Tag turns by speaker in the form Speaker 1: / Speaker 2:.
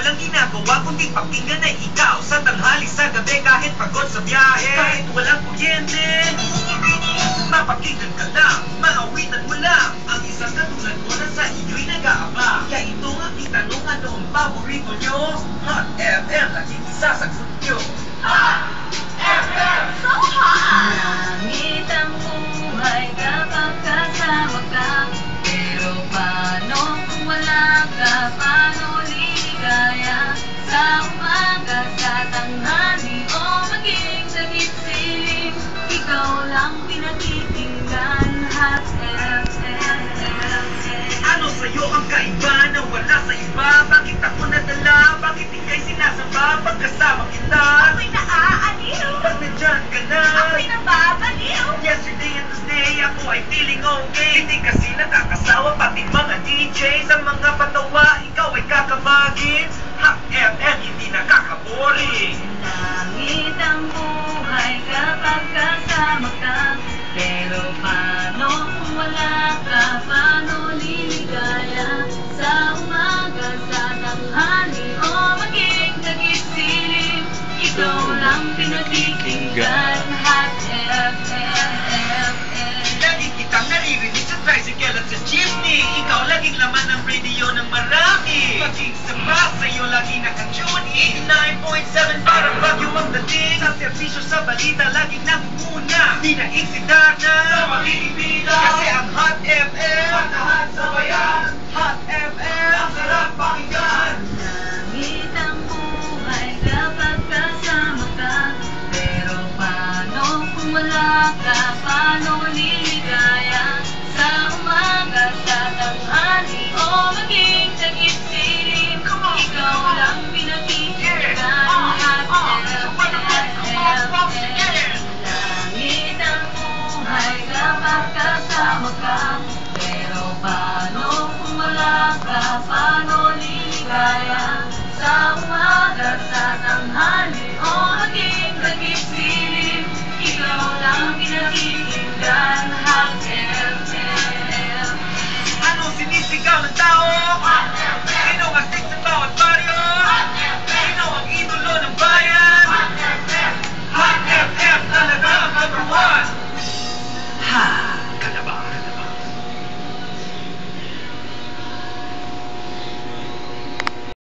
Speaker 1: walang ginagawa kundi pakinggan ay ikaw. Sa tanghali, sa gabi, kahit pagod sa biyahe, kahit walang kuryente, mapakinggan ka lang, maawitan mo lang ang isang katulad mo na sa iyo'y nag-aaba. Kaya ito ang aking tanong, ano ang paborito nyo? Hot FM, laging isasagot nyo. Hot FM!
Speaker 2: So hot!
Speaker 3: Langit ang buhay kapag kasama ka, pero paano kung wala ka? Paano liligaya sa umaga, sa tanghali, o maging sagit siling? Ikaw lang pinatitingnan. Hot FM.
Speaker 1: Ano sa'yo ang kaiba na wala sa iba? Bakit ako nadala? Bakit ika'y sinasamba? Pagkasama kita,
Speaker 2: Ako'y naaaliw!
Speaker 1: pag nandyan ka na,
Speaker 2: Ako'y nababaliw!
Speaker 1: yesterday and today, ako ay feeling okay. Hindi kasi nakakasawa, pati mga DJ sa mga patawa, ikaw ay kakabagin. Hot FM, hindi nakakaboring.
Speaker 3: Langit ang buhay kapag kasama ka, pero paano kung wala ka? Paano liligaya sa umaga, sa tanghali, o maging nagising? Ikaw lang pinatitinggan. Hot FM.
Speaker 1: Lagi kitang naririnig sa tricycle at sa jeepney. Ikaw laging laman ng radio ng marami. Maging sa bus sa'yo lagi nakatune in. 89.7 para bagyo ang dating. Sa serbisyo sa balita laging nangunguna. Di na insidana sa makikibigan. Kasi ang Hot FM, hot na hot sa bayan. Hot FM, ang sarap pakinggan.